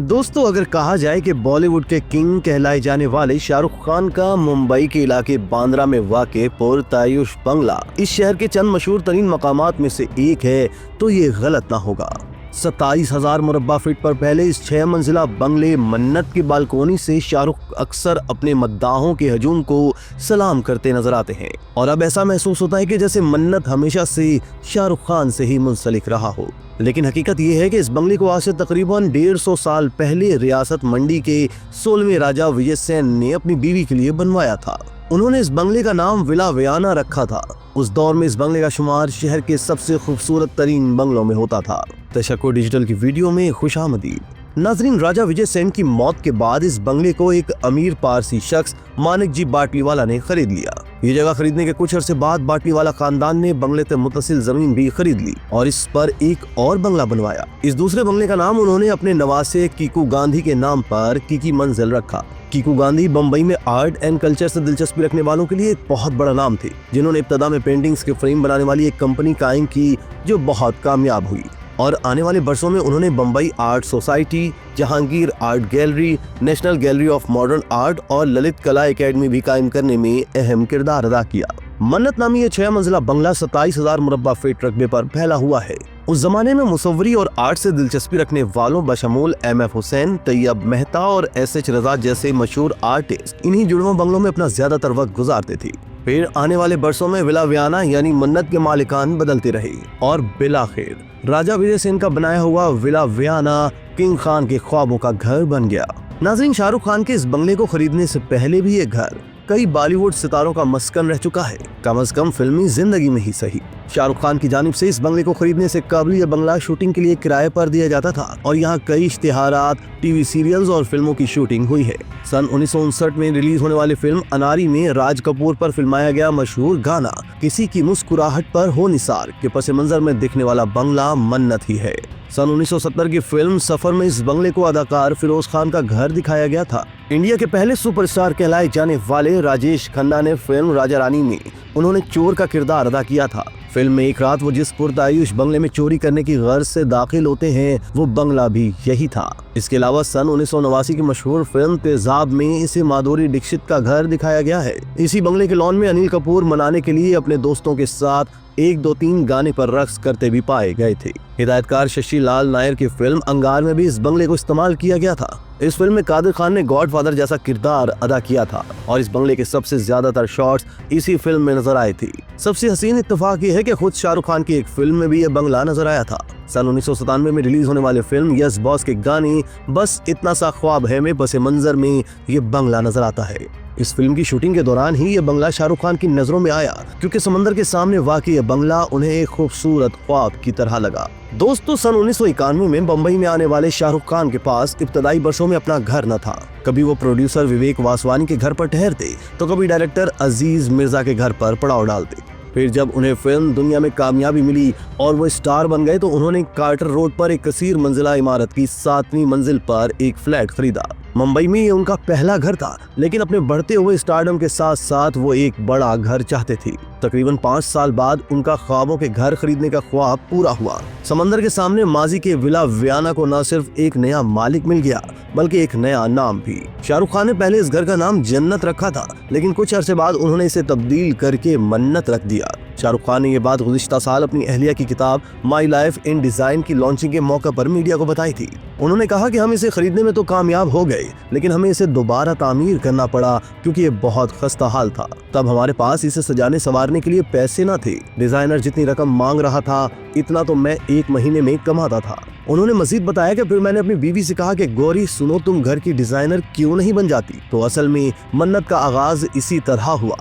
दोस्तों, अगर कहा जाए कि बॉलीवुड के किंग कहलाए जाने वाले शाहरुख खान का मुंबई के इलाके बांद्रा में वाक़ पुरतायुश बंगला इस शहर के चंद मशहूर तरीन मकामात में से एक है तो ये गलत ना होगा। 27,000 मुरब्बा फीट पर पहले इस 6 मंजिला बंगले मन्नत की बालकोनी से शाहरुख अक्सर अपने मद्दाहों के हजूम को सलाम करते नजर आते हैं और अब ऐसा महसूस होता है कि जैसे मन्नत हमेशा से शाहरुख खान से ही मुंसलिक रहा हो। लेकिन हकीकत ये है कि इस बंगले को आज से तकरीबन 150 साल पहले रियासत मंडी के 16वें राजा विजय सेन ने अपनी बीवी के लिए बनवाया था। उन्होंने इस बंगले का नाम विला वियाना रखा था। उस दौर में इस बंगले का शुमार शहर के सबसे खूबसूरत तरीन बंगलों में होता था। तशक्कुर डिजिटल की वीडियो में खुशामदीद। नाजरीन, राजा विजय सेन की मौत के बाद इस बंगले को एक अमीर पारसी शख्स मानिक जी बाटलीवाला ने खरीद लिया। ये जगह खरीदने के कुछ अरसे बाद बाटलीवाला खानदान ने बंगले से मुतसिल जमीन भी खरीद ली और इस पर एक और बंगला बनवाया। इस दूसरे बंगले का नाम उन्होंने अपने नवासे कीकू गांधी के नाम पर कीकी मंजिल रखा। कीकू गांधी बम्बई में आर्ट एंड कल्चर से दिलचस्पी रखने वालों के लिए एक बहुत बड़ा नाम थे, जिन्होंने इब्तदा में पेंटिंग्स के फ्रेम बनाने वाली एक कंपनी कायम की जो बहुत कामयाब हुई और आने वाले बरसों में उन्होंने Bombay art society, Jahangir art gallery, national gallery of modern art और ललित कला एकेडमी भी कायम करने में अहम किरदार अदा किया। मन्नत नामी ये 6 मंजिला बंगला 27,000 मुरब्बा फीट रकबे पर फैला हुआ है। उस जमाने में मुसव्वरी और आर्ट से दिलचस्पी रखने वालों बशमूल M.F. हुसैन, तैयब मेहता और S.H. रजा जैसे मशहूर आर्टिस्ट इन्हीं जुड़वा बंगलों में अपना ज्यादातर वक्त गुजारते थे। फिर आने वाले बरसों में विला वियाना यानी मन्नत के मालिकान बदलते रहे और बिलाखिर राजा विजय सेन का बनाया हुआ विला वियाना किंग खान के ख्वाबों का घर बन गया। नाज़रीन, शाहरुख खान के इस बंगले को खरीदने से पहले भी ये घर कई बॉलीवुड सितारों का मस्कन रह चुका है, कम से कम फिल्मी जिंदगी में ही सही। शाहरुख खान की जानिब से इस बंगले को खरीदने से कबल यह बंगला शूटिंग के लिए किराए पर दिया जाता था और यहाँ कई इश्तिहारात, टीवी सीरियल्स और फिल्मों की शूटिंग हुई है। सन 1959 में रिलीज होने वाली फिल्म अनारी में राज कपूर पर फिल्माया गया मशहूर गाना किसी की मुस्कुराहट पर हो निसार के पस मंजर में दिखने वाला बंगला मन्नत ही है। सन 1970 की फिल्म सफर में इस बंगले को अदाकार फिरोज खान का घर दिखाया गया था। इंडिया के पहले सुपरस्टार कहलाए जाने वाले राजेश खन्ना ने फिल्म राजा रानी में उन्होंने चोर का किरदार अदा किया था। फिल्म में एक रात वो जिस पुरतायुश बंगले में चोरी करने की गर्ज से दाखिल होते हैं वो बंगला भी यही था। इसके अलावा सन 1989 की मशहूर फिल्म तेजाब में इसे माधुरी दीक्षित का घर दिखाया गया है। इसी बंगले के लॉन में अनिल कपूर मनाने के लिए अपने दोस्तों के साथ 1, 2, 3 गाने पर रक्स करते भी पाए गए थे। हिदायतकार शशि लाल नायर की फिल्म अंगार में भी इस बंगले को इस्तेमाल किया गया था। इस फिल्म में कादिर खान ने गॉडफादर जैसा किरदार अदा किया था और इस बंगले के सबसे ज्यादातर शॉट्स इसी फिल्म में नजर आए थे। सबसे हसीन इत्तेफाक ये है कि खुद शाहरुख खान की एक फिल्म में भी ये बंगला नजर आया था। सन 1997 में रिलीज होने वाले फिल्म यस बॉस के गाने बस इतना सा ख्वाब है में पस मंजर में ये बंगला नजर आता है। इस फिल्म की शूटिंग के दौरान ही ये बंगला शाहरुख खान की नजरों में आया क्योंकि समंदर के सामने वाक़ई ये बंगला उन्हें एक खूबसूरत ख्वाब की तरह लगा। दोस्तों, सन 1991 में बम्बई में आने वाले शाहरुख खान के पास इब्तदाई वर्षों में अपना घर न था। कभी वो प्रोड्यूसर विवेक वासवानी के घर पर ठहरते तो कभी डायरेक्टर अजीज मिर्जा के घर पर पड़ाव डालते। फिर जब उन्हें फिल्म दुनिया में कामयाबी मिली और वो स्टार बन गए तो उन्होंने कार्टर रोड पर एक कसीर मंजिला इमारत की 7वीं मंजिल पर एक फ्लैट खरीदा। मुंबई में ये उनका पहला घर था, लेकिन अपने बढ़ते हुए स्टारडम के साथ साथ वो एक बड़ा घर चाहते थे। तकरीबन 5 साल बाद उनका ख्वाबों के घर खरीदने का ख्वाब पूरा हुआ। समंदर के सामने माजी के विला वियाना को न सिर्फ एक नया मालिक मिल गया बल्कि एक नया नाम भी। शाहरुख खान ने पहले इस घर का नाम जन्नत रखा था, लेकिन कुछ अरसे बाद उन्होंने इसे तब्दील करके मन्नत रख दिया। शाहरुख खान ने ये बात गुज़िश्ता साल अपनी अहलिया की किताब माई लाइफ इन डिजाइन की लॉन्चिंग के मौके पर मीडिया को बताई थी। उन्होंने कहा कि हम इसे खरीदने में तो कामयाब हो गए, लेकिन हमें इसे दोबारा तामीर करना पड़ा क्योंकि ये बहुत खस्ता हाल था। तब हमारे पास इसे सजाने संवारने के लिए पैसे न थे। डिजाइनर जितनी रकम मांग रहा था इतना तो मैं 1 महीने में कमाता था। उन्होंने मजीद बताया कि फिर मैंने अपनी बीवी से कहा कि गौरी सुनो, तुम घर की डिजाइनर क्यों नहीं बन जाती। तो असल में मन्नत का आगाज इसी तरह हुआ।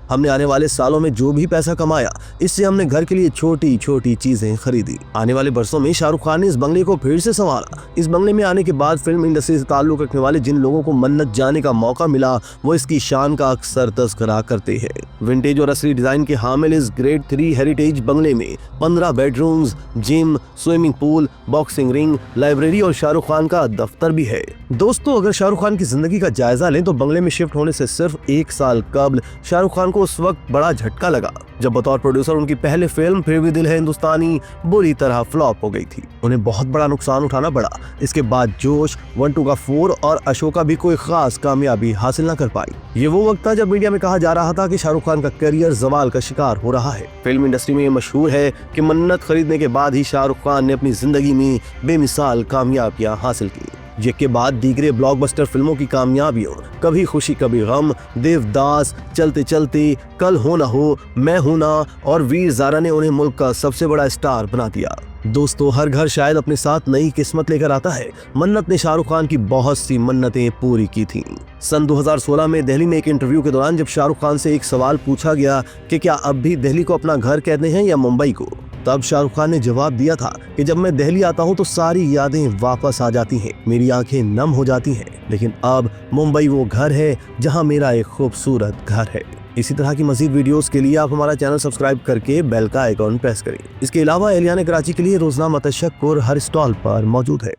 हमने आने वाले सालों में जो भी पैसा कमाया इससे हमने घर के लिए छोटी छोटी चीजें खरीदी। आने वाले बरसों में शाहरुख खान ने इस बंगले को फिर से संवारा। इस बंगले में आने के बाद फिल्म इंडस्ट्री से ताल्लुक रखने वाले जिन लोगों को मन्नत जाने का मौका मिला वो इसकी शान का अक्सर तज़किरा करते हैं। विंटेज और असली डिजाइन के हामिल इस ग्रेड 3 हेरिटेज बंगले में 15 bedrooms, gym, swimming pool, boxing ring, library और शाहरुख खान का दफ्तर भी है। दोस्तों, अगर शाहरुख खान की जिंदगी का जायजा लें तो बंगले में शिफ्ट होने से सिर्फ 1 साल कबल शाहरुख खान को को उस वक्त बड़ा झटका लगा जब बतौर प्रोड्यूसर उनकी पहली फिल्म फिर भी दिल है हिंदुस्तानी बुरी तरह फ्लॉप हो गई थी। उन्हें बहुत बड़ा नुकसान उठाना पड़ा। इसके बाद जोश, 1, 2 का 4 और अशोका भी कोई खास कामयाबी हासिल न कर पाई। ये वो वक्त था जब मीडिया में कहा जा रहा था कि शाहरुख खान का करियर जवाल का शिकार हो रहा है। फिल्म इंडस्ट्री में ये मशहूर है कि मन्नत खरीदने के बाद ही शाहरुख खान ने अपनी जिंदगी में बेमिसाल कामयाबियां हासिल की। जिसके बाद दीगरे ब्लॉकबस्टर फिल्मों की कामयाबियों कभी खुशी कभी गम, देवदास, चलते चलते, कल हो ना हो, मैं हूं ना और वीर ज़ारा ने उन्हें मुल्क का सबसे बड़ा स्टार बना दिया। दोस्तों, हर घर शायद अपने साथ नई किस्मत लेकर आता है। मन्नत ने शाहरुख खान की बहुत सी मन्नतें पूरी की थीं। सन 2016 में दिल्ली में एक इंटरव्यू के दौरान जब शाहरुख खान से एक सवाल पूछा गया कि क्या अब भी दिल्ली को अपना घर कहते हैं या मुंबई को, तब शाहरुख खान ने जवाब दिया था कि जब मैं दिल्ली आता हूं तो सारी यादें वापस आ जाती हैं, मेरी आंखें नम हो जाती हैं, लेकिन अब मुंबई वो घर है जहां मेरा एक खूबसूरत घर है। इसी तरह की मजीद वीडियोस के लिए आप हमारा चैनल सब्सक्राइब करके बेल का आइकॉन प्रेस करें। इसके अलावा एलियाने कराची के लिए रोजनामा तशक्कुर हर स्टॉल पर मौजूद है।